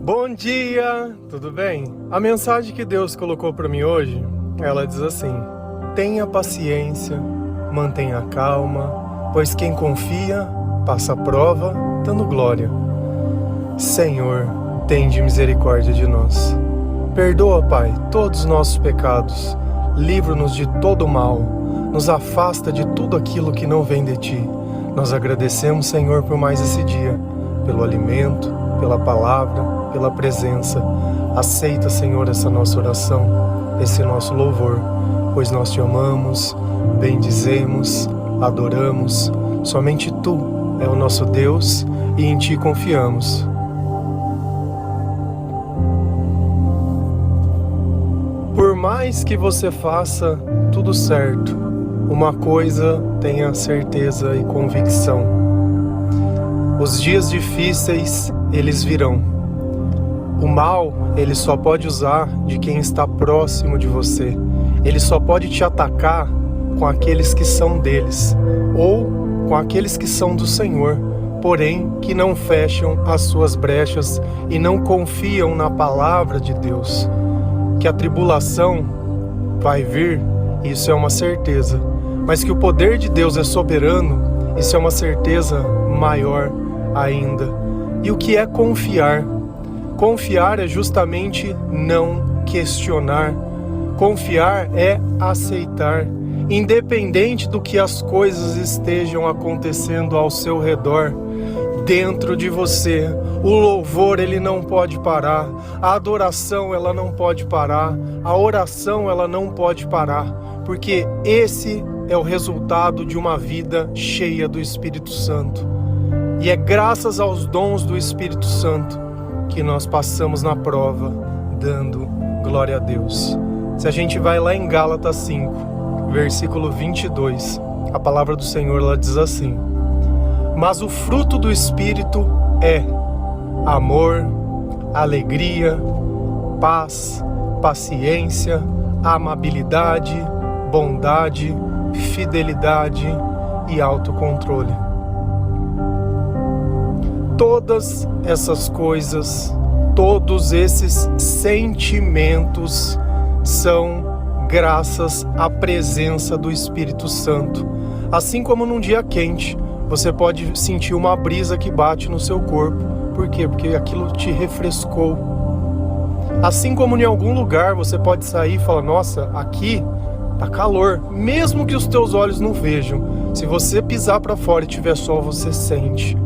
Bom dia, tudo bem? A mensagem que Deus colocou para mim hoje, ela diz assim: tenha paciência, mantenha calma, pois quem confia passa a prova dando glória. Senhor, tende misericórdia de nós. Perdoa, Pai, todos os nossos pecados, livra-nos de todo mal, nos afasta de tudo aquilo que não vem de Ti. Nós agradecemos, Senhor, por mais esse dia, pelo alimento, pela palavra, pela presença. Aceita, Senhor, essa nossa oração, esse nosso louvor, pois nós Te amamos, bendizemos, adoramos. Somente Tu é o nosso Deus e em Ti confiamos. Por mais que você faça tudo certo, uma coisa tenha certeza e convicção: os dias difíceis, eles virão. O mal, ele só pode usar de quem está próximo de você. Ele só pode te atacar com aqueles que são deles, ou com aqueles que são do Senhor, porém que não fecham as suas brechas e não confiam na palavra de Deus. Que a tribulação vai vir, isso é uma certeza, mas que o poder de Deus é soberano, isso é uma certeza maior ainda. E o que é confiar? Confiar é justamente não questionar. Confiar é aceitar, independente do que as coisas estejam acontecendo ao seu redor. Dentro de você, o louvor ele não pode parar, a adoração ela não pode parar, a oração ela não pode parar, porque esse é o resultado de uma vida cheia do Espírito Santo. E é graças aos dons do Espírito Santo que nós passamos na prova, dando glória a Deus. Se a gente vai lá em Gálatas 5, versículo 22, a palavra do Senhor ela diz assim: mas o fruto do Espírito é amor, alegria, paz, paciência, amabilidade, bondade, fidelidade e autocontrole. Todas essas coisas, todos esses sentimentos são graças à presença do Espírito Santo. Assim como num dia quente, você pode sentir uma brisa que bate no seu corpo. Por quê? Porque aquilo te refrescou. Assim como em algum lugar você pode sair e falar: nossa, aqui tá calor, mesmo que os teus olhos não vejam. Se você pisar para fora e tiver sol, você sente.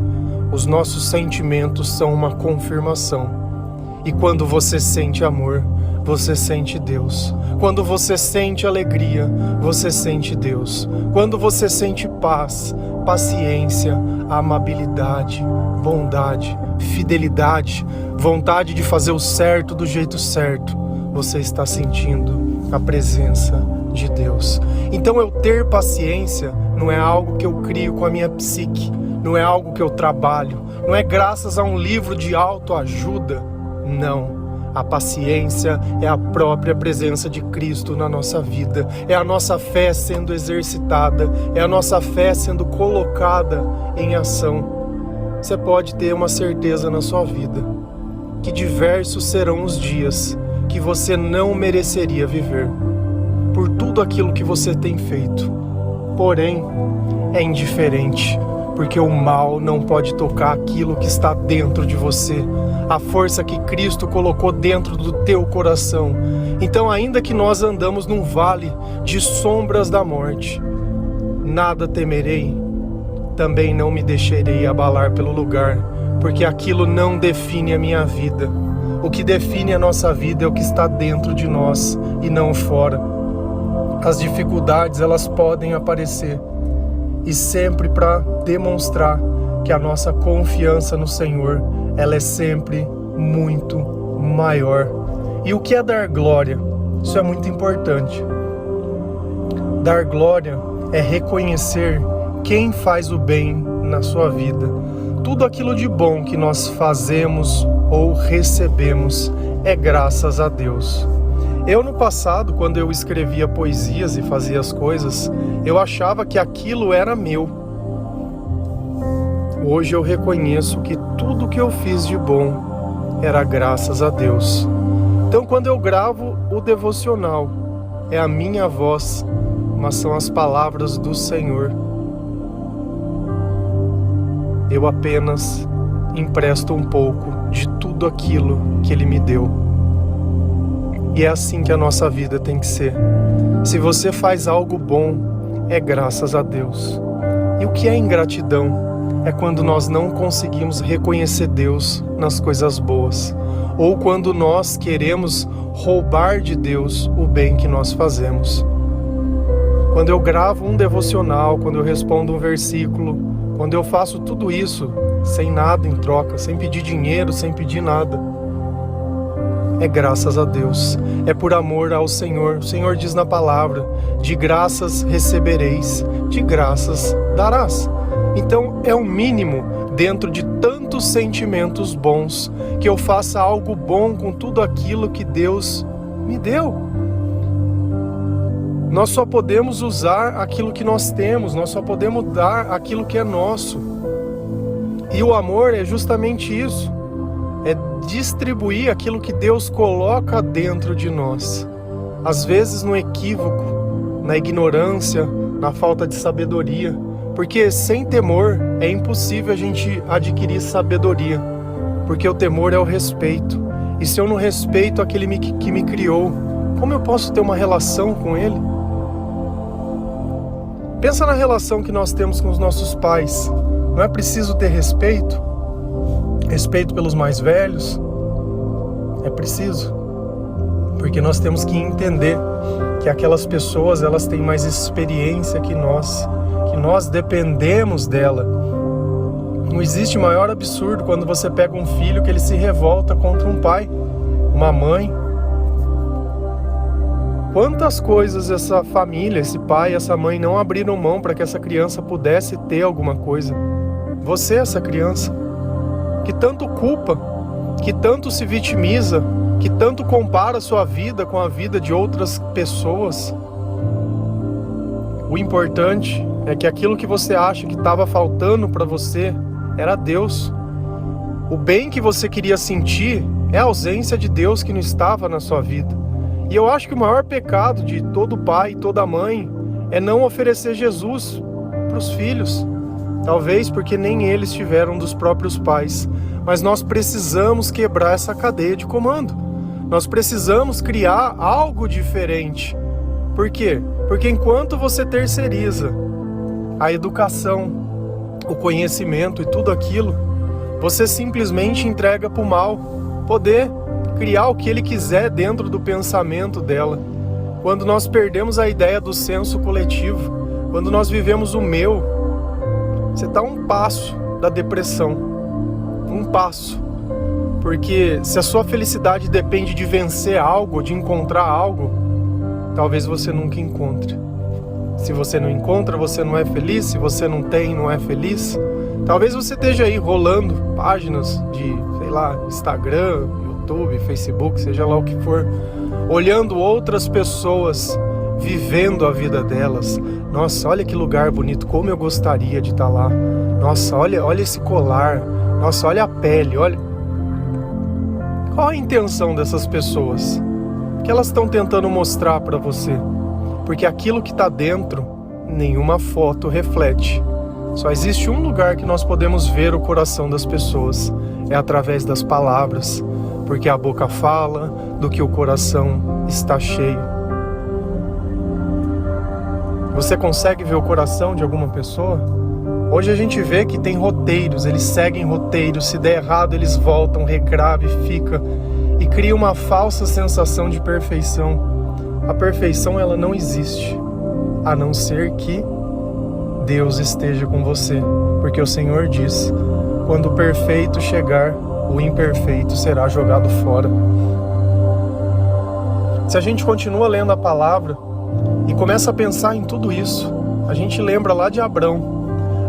Os nossos sentimentos são uma confirmação. E quando você sente amor, você sente Deus. Quando você sente alegria, você sente Deus. Quando você sente paz, paciência, amabilidade, bondade, fidelidade, vontade de fazer o certo do jeito certo, você está sentindo a presença de Deus. Então eu ter paciência não é algo que eu crio com a minha psique, não é algo que eu trabalho, não é graças a um livro de autoajuda, não. A paciência é a própria presença de Cristo na nossa vida, é a nossa fé sendo exercitada, é a nossa fé sendo colocada em ação. Você pode ter uma certeza na sua vida, que diversos serão os dias que você não mereceria viver, por tudo aquilo que você tem feito. Porém, é indiferente, porque o mal não pode tocar aquilo que está dentro de você, a força que Cristo colocou dentro do teu coração. Então, ainda que nós andamos num vale de sombras da morte, nada temerei, também não me deixarei abalar pelo lugar, porque aquilo não define a minha vida. O que define a nossa vida é o que está dentro de nós e não fora. As dificuldades, elas podem aparecer, e sempre para demonstrar que a nossa confiança no Senhor, ela é sempre muito maior. E o que é dar glória? Isso é muito importante. Dar glória é reconhecer quem faz o bem na sua vida. Tudo aquilo de bom que nós fazemos ou recebemos é graças a Deus. Eu no passado, quando eu escrevia poesias e fazia as coisas, eu achava que aquilo era meu. Hoje eu reconheço que tudo que eu fiz de bom era graças a Deus. Então, quando eu gravo o devocional, é a minha voz, mas são as palavras do Senhor. Eu apenas empresto um pouco de tudo aquilo que Ele me deu. E é assim que a nossa vida tem que ser. Se você faz algo bom, é graças a Deus. E o que é ingratidão? É quando nós não conseguimos reconhecer Deus nas coisas boas, ou quando nós queremos roubar de Deus o bem que nós fazemos. Quando eu gravo um devocional, quando eu respondo um versículo, quando eu faço tudo isso sem nada em troca, sem pedir dinheiro, sem pedir nada, é graças a Deus, é por amor ao Senhor. O Senhor diz na palavra: de graças recebereis, de graças darás. Então é o mínimo, dentro de tantos sentimentos bons, que eu faça algo bom com tudo aquilo que Deus me deu. Nós só podemos usar aquilo que nós temos, nós só podemos dar aquilo que é nosso. E o amor é justamente isso, é distribuir aquilo que Deus coloca dentro de nós. Às vezes no equívoco, na ignorância, na falta de sabedoria, porque sem temor é impossível a gente adquirir sabedoria, porque o temor é o respeito. E se eu não respeito aquele que me criou, como eu posso ter uma relação com ele? Pensa na relação que nós temos com os nossos pais. Não é preciso ter respeito? Respeito pelos mais velhos? É preciso. Porque nós temos que entender que aquelas pessoas, elas têm mais experiência que nós dependemos dela. Não existe maior absurdo quando você pega um filho que ele se revolta contra um pai, uma mãe. Quantas coisas essa família, esse pai, essa mãe não abriram mão para que essa criança pudesse ter alguma coisa? Você, essa criança, que tanto culpa, que tanto se vitimiza, que tanto compara a sua vida com a vida de outras pessoas. O importante é que aquilo que você acha que estava faltando para você era Deus. O bem que você queria sentir é a ausência de Deus que não estava na sua vida. E eu acho que o maior pecado de todo pai e toda mãe é não oferecer Jesus para os filhos. Talvez porque nem eles tiveram dos próprios pais. Mas nós precisamos quebrar essa cadeia de comando. Nós precisamos criar algo diferente. Por quê? Porque enquanto você terceiriza a educação, o conhecimento e tudo aquilo, você simplesmente entrega para o mal poder criar o que ele quiser dentro do pensamento dela. Quando nós perdemos a ideia do senso coletivo, quando nós vivemos o meu, você está a um passo da depressão. Um passo. Porque se a sua felicidade depende de vencer algo, de encontrar algo, talvez você nunca encontre. Se você não encontra, você não é feliz. Se você não tem, não é feliz. Talvez você esteja aí rolando páginas de, sei lá, Instagram, YouTube, Facebook, seja lá o que for, olhando outras pessoas vivendo a vida delas. Nossa, olha que lugar bonito, como eu gostaria de estar lá. Nossa, olha esse colar. Nossa, olha a pele, olha. Qual a intenção dessas pessoas? O que elas estão tentando mostrar para você? Porque aquilo que está dentro, nenhuma foto reflete. Só existe um lugar que nós podemos ver o coração das pessoas. É através das palavras. Porque a boca fala do que o coração está cheio. Você consegue ver o coração de alguma pessoa? Hoje a gente vê que tem roteiros, eles seguem roteiros, se der errado eles voltam, regrava e fica, e cria uma falsa sensação de perfeição. A perfeição, ela não existe, a não ser que Deus esteja com você, porque o Senhor diz: quando o perfeito chegar, o imperfeito será jogado fora. Se a gente continua lendo a palavra e começa a pensar em tudo isso, a gente lembra lá de Abrão.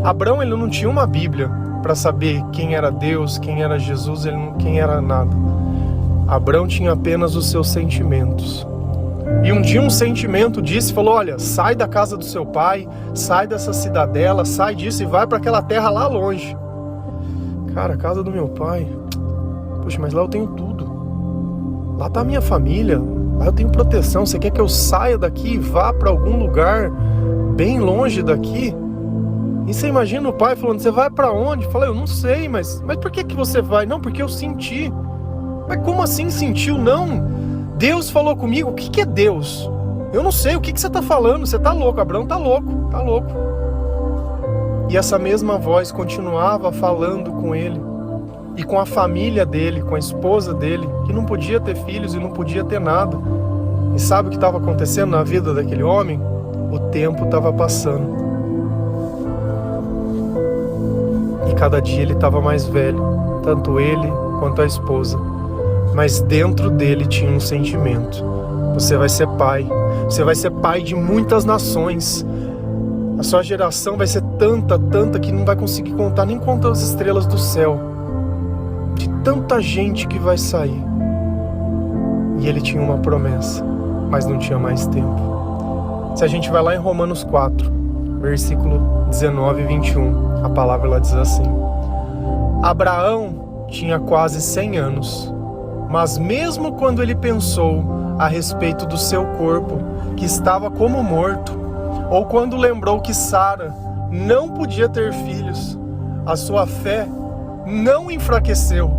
Abrão, ele não tinha uma Bíblia para saber quem era Deus, quem era Jesus, quem era nada. Abrão tinha apenas os seus sentimentos. E um dia um sentimento disse, falou: olha, sai da casa do seu pai, sai dessa cidadela, sai disso e vai para aquela terra lá longe. Cara, a casa do meu pai, Puxa, mas lá eu tenho tudo. Lá tá a minha família, lá eu tenho proteção. Você quer que eu saia daqui e vá para algum lugar bem longe daqui? E você imagina o pai falando, você vai para onde? Fala, eu não sei, mas por que você vai? Não, porque eu senti. Mas como assim sentiu? Não, Deus falou comigo. O que é Deus? Eu não sei, o que você tá falando? Você tá louco, Abraão tá louco. E essa mesma voz continuava falando com ele e com a família dele, com a esposa dele, que não podia ter filhos e não podia ter nada. E sabe o que estava acontecendo na vida daquele homem? O tempo estava passando. E cada dia ele estava mais velho, tanto ele quanto a esposa. Mas dentro dele tinha um sentimento. Você vai ser pai. Você vai ser pai de muitas nações. A sua geração vai ser tanta que não vai conseguir contar, nem contar as estrelas do céu. De tanta gente que vai sair. E ele tinha uma promessa, mas não tinha mais tempo. Se a gente vai lá em Romanos 4, versículo 19 e 21, a palavra ela diz assim: Abraão tinha quase 100 anos, mas mesmo quando ele pensou a respeito do seu corpo, que estava como morto, ou quando lembrou que Sara não podia ter filhos, a sua fé não enfraqueceu.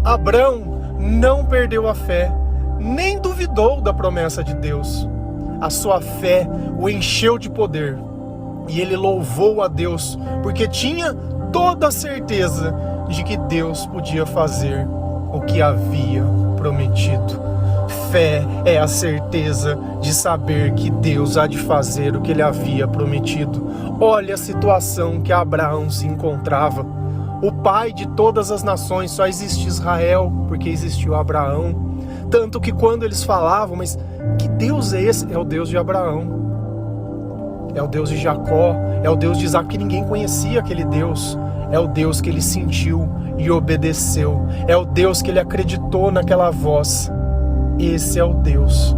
Abraão não perdeu a fé, nem duvidou da promessa de Deus. A sua fé o encheu de poder e ele louvou a Deus, porque tinha toda a certeza de que Deus podia fazer o que havia prometido. Fé é a certeza de saber que Deus há de fazer o que ele havia prometido. Olha a situação que Abraão se encontrava. O pai de todas as nações, só existe Israel porque existiu Abraão. Tanto que quando eles falavam, mas que Deus é esse? É o Deus de Abraão. É o Deus de Jacó. É o Deus de Isaac, que ninguém conhecia aquele Deus. É o Deus que ele sentiu e obedeceu. É o Deus que ele acreditou naquela voz. Esse é o Deus.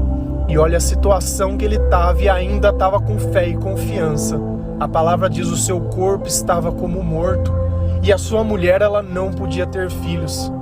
E olha a situação que ele estava e ainda estava com fé e confiança. A palavra diz, o seu corpo estava como morto e a sua mulher, ela não podia ter filhos.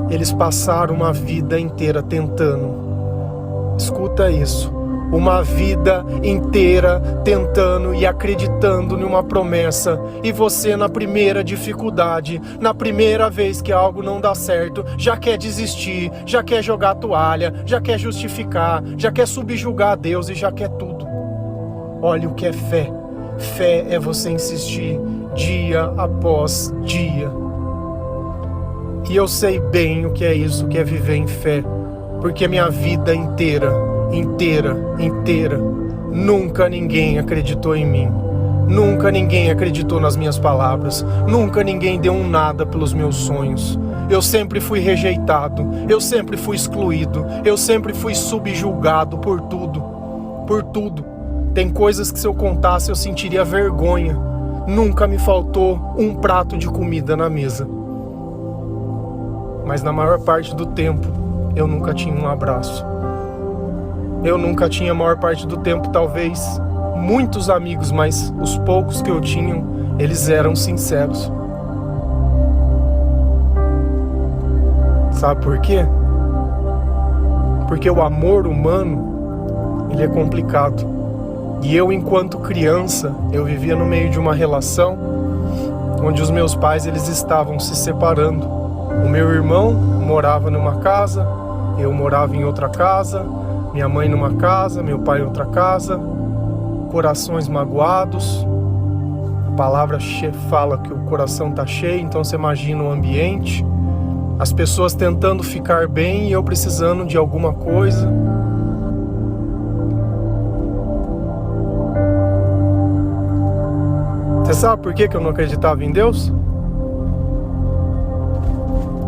Eles passaram uma vida inteira tentando. Escuta isso. Uma vida inteira tentando e acreditando numa promessa. E você, na primeira dificuldade, na primeira vez que algo não dá certo, já quer desistir, já quer jogar a toalha, já quer justificar, já quer subjugar a Deus e já quer tudo. Olha o que é fé. Fé é você insistir dia após dia. E eu sei bem o que é isso, que é viver em fé. Porque minha vida inteira, nunca ninguém acreditou em mim. Nunca ninguém acreditou nas minhas palavras. Nunca ninguém deu um nada pelos meus sonhos. Eu sempre fui rejeitado. Eu sempre fui excluído. Eu sempre fui subjulgado por tudo. Por tudo. Tem coisas que se eu contasse eu sentiria vergonha. Nunca me faltou um prato de comida na mesa. Mas na maior parte do tempo, eu nunca tinha um abraço. Eu nunca tinha, a maior parte do tempo, talvez, muitos amigos, mas os poucos que eu tinha, eles eram sinceros. Sabe por quê? Porque o amor humano, ele é complicado. E eu, enquanto criança, eu vivia no meio de uma relação onde os meus pais, eles estavam se separando. O meu irmão morava numa casa, eu morava em outra casa, minha mãe numa casa, meu pai em outra casa, corações magoados. A palavra fala que o coração está cheio, então você imagina o ambiente. As pessoas tentando ficar bem e eu precisando de alguma coisa. Você sabe por que eu não acreditava em Deus?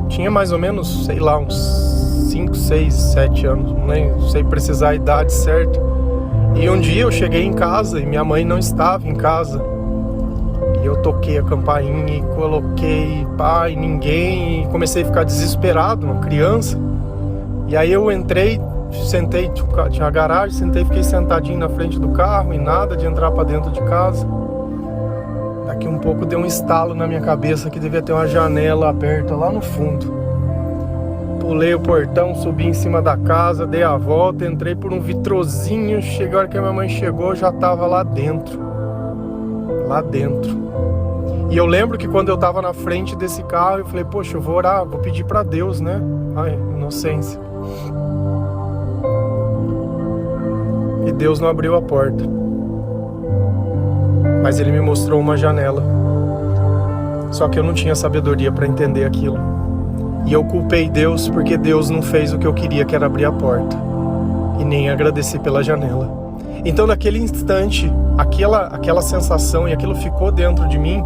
Tinha mais ou menos, sei lá, uns 5, 6, 7 anos, não sei precisar a idade certa. E um dia eu cheguei em casa e minha mãe não estava em casa. E eu toquei a campainha e coloquei pai, ninguém, e comecei a ficar desesperado, uma criança. E aí eu entrei, sentei, tinha a garagem, sentei, fiquei sentadinho na frente do carro e nada de entrar para dentro de casa. Daqui um pouco deu um estalo na minha cabeça que devia ter uma janela aberta lá no fundo. Pulei o portão, subi em cima da casa, dei a volta, entrei por um vitrozinho. Cheguei, a hora que a minha mãe chegou, já tava lá dentro. Lá dentro. E eu lembro que quando eu tava na frente desse carro, eu falei, poxa, eu vou orar, vou pedir pra Deus, né? Ai, inocência. E Deus não abriu a porta. Mas Ele me mostrou uma janela. Só que eu não tinha sabedoria pra entender aquilo. E eu culpei Deus porque Deus não fez o que eu queria, que era abrir a porta. E nem agradeci pela janela. Então naquele instante, aquela sensação e aquilo ficou dentro de mim,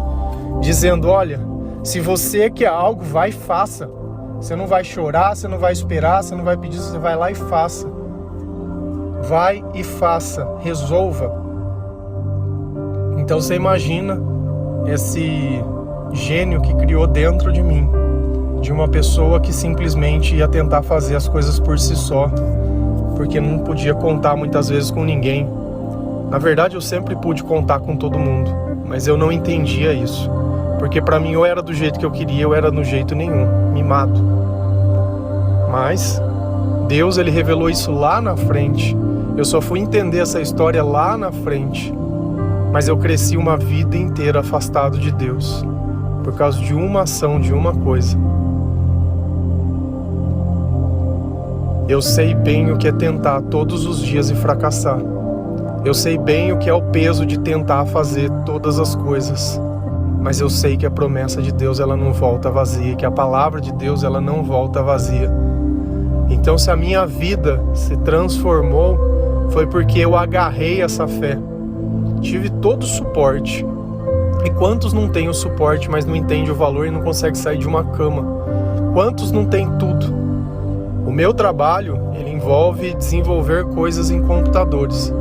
dizendo, olha, se você quer algo, vai e faça. Você não vai chorar, você não vai esperar, você não vai pedir, você vai lá e faça. Vai e faça, resolva. Então você imagina esse gênio que criou dentro de mim, de uma pessoa que simplesmente ia tentar fazer as coisas por si só, porque não podia contar muitas vezes com ninguém. Na verdade, eu sempre pude contar com todo mundo, mas eu não entendia isso, porque pra mim ou era do jeito que eu queria ou era do jeito nenhum, mimado. Mas Deus, Ele revelou isso lá na frente. Eu só fui entender essa história lá na frente, mas eu cresci uma vida inteira afastado de Deus, por causa de uma ação, de uma coisa. Eu sei bem o que é tentar todos os dias e fracassar. Eu sei bem o que é o peso de tentar fazer todas as coisas. Mas eu sei que a promessa de Deus, ela não volta vazia, que a palavra de Deus, ela não volta vazia. Então, se a minha vida se transformou, foi porque eu agarrei essa fé. Tive todo o suporte. E quantos não têm o suporte, mas não entendem o valor e não conseguem sair de uma cama? Quantos não têm tudo? O meu trabalho, ele envolve desenvolver coisas em computadores.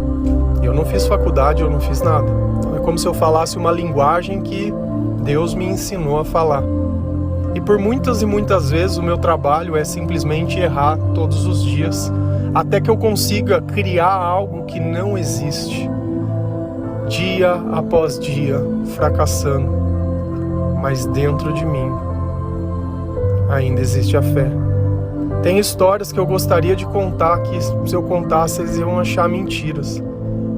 Eu não fiz faculdade, eu não fiz nada. Então é como se eu falasse uma linguagem que Deus me ensinou a falar. E por muitas e muitas vezes o meu trabalho é simplesmente errar todos os dias, até que eu consiga criar algo que não existe. Dia após dia, fracassando. Mas dentro de mim ainda existe a fé. Tem histórias que eu gostaria de contar que se eu contasse eles iam achar mentiras.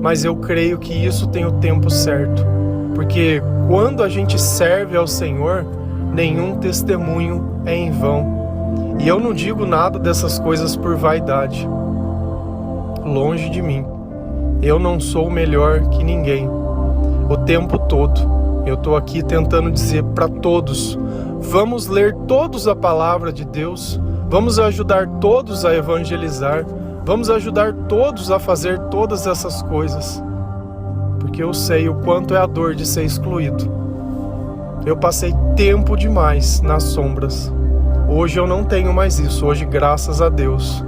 Mas eu creio que isso tem o tempo certo. Porque quando a gente serve ao Senhor, nenhum testemunho é em vão. E eu não digo nada dessas coisas por vaidade. Longe de mim. Eu não sou melhor que ninguém. O tempo todo eu estou aqui tentando dizer para todos, vamos ler todos a palavra de Deus, vamos ajudar todos a evangelizar, vamos ajudar todos a fazer todas essas coisas. Porque eu sei o quanto é a dor de ser excluído. Eu passei tempo demais nas sombras. Hoje eu não tenho mais isso. Hoje, graças a Deus,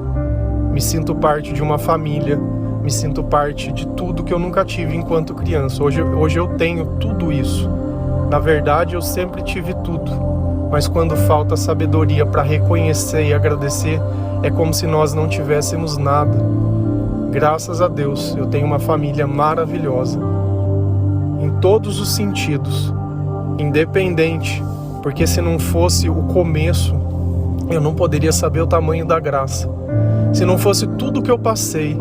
me sinto parte de uma família, me sinto parte de tudo que eu nunca tive enquanto criança. Hoje eu tenho tudo isso. Na verdade, eu sempre tive tudo. Mas quando falta sabedoria para reconhecer e agradecer, é como se nós não tivéssemos nada. Graças a Deus, eu tenho uma família maravilhosa. Em todos os sentidos. Independente. Porque se não fosse o começo, eu não poderia saber o tamanho da graça. Se não fosse tudo que eu passei,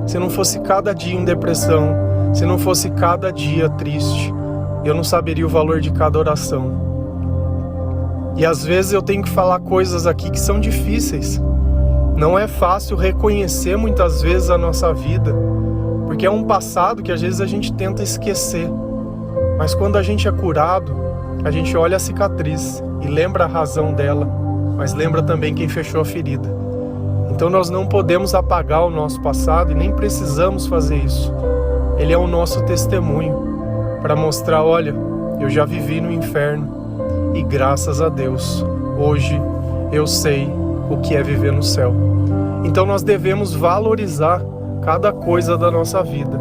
se não fosse cada dia em depressão, se não fosse cada dia triste, eu não saberia o valor de cada oração. E às vezes eu tenho que falar coisas aqui que são difíceis. Não é fácil reconhecer muitas vezes a nossa vida, porque é um passado que às vezes a gente tenta esquecer. Mas quando a gente é curado, a gente olha a cicatriz e lembra a razão dela, mas lembra também quem fechou a ferida. Então nós não podemos apagar o nosso passado e nem precisamos fazer isso. Ele é o nosso testemunho para mostrar, olha, eu já vivi no inferno e graças a Deus, hoje eu sei o que é viver no céu. Então nós devemos valorizar cada coisa da nossa vida.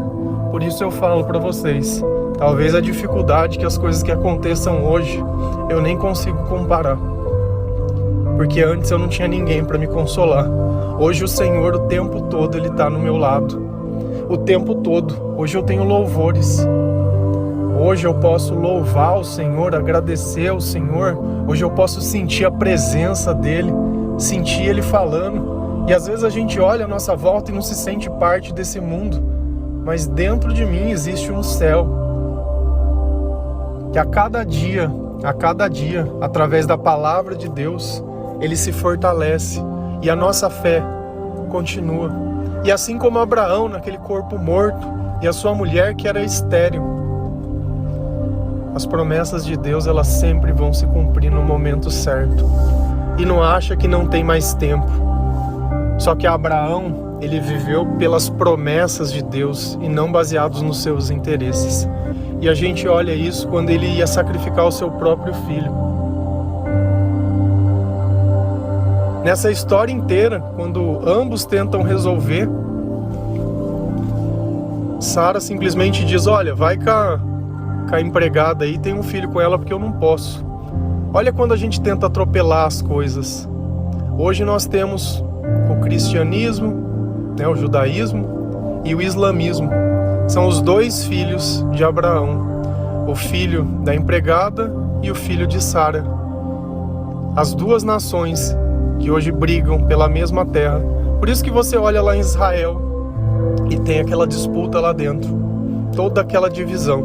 Por isso eu falo para vocês, talvez a dificuldade que as coisas que aconteçam hoje, eu nem consigo comparar. Porque antes eu não tinha ninguém para me consolar. Hoje o Senhor, o tempo todo, Ele está no meu lado. O tempo todo. Hoje eu tenho louvores. Hoje eu posso louvar o Senhor, agradecer ao Senhor. Hoje eu posso sentir a presença dEle, sentir Ele falando. E às vezes a gente olha à nossa volta e não se sente parte desse mundo. Mas dentro de mim existe um céu. Que a cada dia, através da palavra de Deus, Ele se fortalece. E a nossa fé continua. E assim como Abraão, naquele corpo morto, e a sua mulher que era estéril, as promessas de Deus, elas sempre vão se cumprir no momento certo. E não acha que não tem mais tempo. Só que Abraão, ele viveu pelas promessas de Deus e não baseados nos seus interesses. E a gente olha isso quando ele ia sacrificar o seu próprio filho. Nessa história inteira, quando ambos tentam resolver, Sara simplesmente diz: olha, vai com a empregada aí, tem um filho com ela porque eu não posso. Olha quando a gente tenta atropelar as coisas. Hoje nós temos o cristianismo, o judaísmo e o islamismo. São os dois filhos de Abraão, o filho da empregada e o filho de Sara. As duas nações que hoje brigam pela mesma terra. Por isso que você olha lá em Israel e tem aquela disputa lá dentro, toda aquela divisão,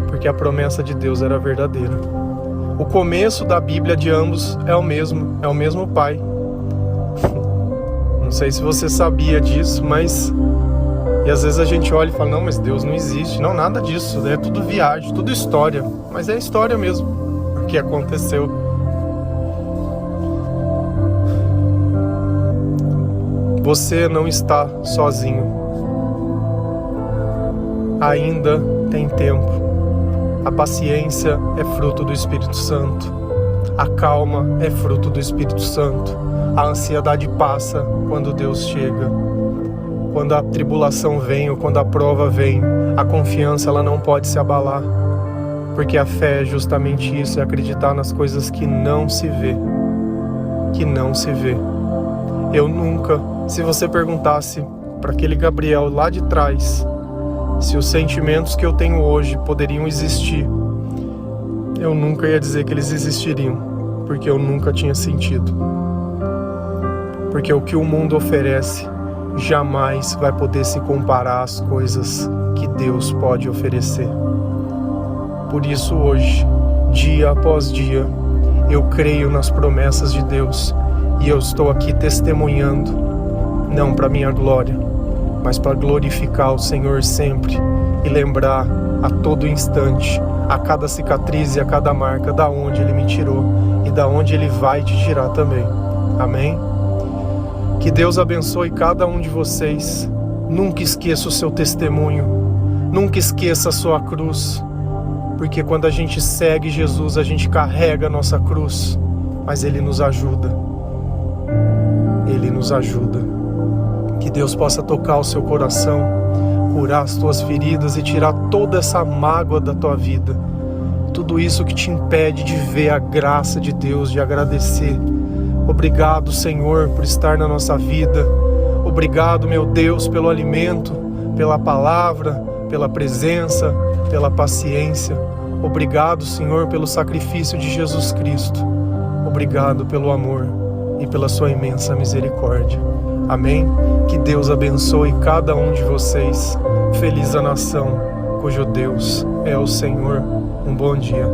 porque a promessa de Deus era verdadeira. O começo da Bíblia de ambos é o mesmo pai. Não sei se você sabia disso, mas... E às vezes a gente olha e fala: não, mas Deus não existe. Não, nada disso, é tudo viagem, tudo história. Mas é história mesmo, o que aconteceu. Você não está sozinho. Ainda tem tempo. A paciência é fruto do Espírito Santo. A calma é fruto do Espírito Santo. A ansiedade passa quando Deus chega. Quando a tribulação vem ou quando a prova vem, a confiança ela não pode se abalar. Porque a fé é justamente isso, é acreditar nas coisas que não se vê. Que não se vê. Eu nunca, se você perguntasse para aquele Gabriel lá de trás, se os sentimentos que eu tenho hoje poderiam existir, eu nunca ia dizer que eles existiriam, porque eu nunca tinha sentido. Porque o que o mundo oferece jamais vai poder se comparar às coisas que Deus pode oferecer. Por isso hoje, dia após dia, eu creio nas promessas de Deus e eu estou aqui testemunhando, não para minha glória, mas para glorificar o Senhor sempre e lembrar a todo instante, a cada cicatriz e a cada marca, da onde Ele me tirou e da onde Ele vai te tirar também. Amém? Que Deus abençoe cada um de vocês. Nunca esqueça o seu testemunho, nunca esqueça a sua cruz, porque quando a gente segue Jesus, a gente carrega a nossa cruz, mas Ele nos ajuda. Ele nos ajuda. Que Deus possa tocar o seu coração, curar as tuas feridas e tirar toda essa mágoa da tua vida. Tudo isso que te impede de ver a graça de Deus, de agradecer. Obrigado, Senhor, por estar na nossa vida. Obrigado, meu Deus, pelo alimento, pela palavra, pela presença, pela paciência. Obrigado, Senhor, pelo sacrifício de Jesus Cristo. Obrigado pelo amor e pela sua imensa misericórdia. Amém? Que Deus abençoe cada um de vocês. Feliz a nação cujo Deus é o Senhor. Um bom dia.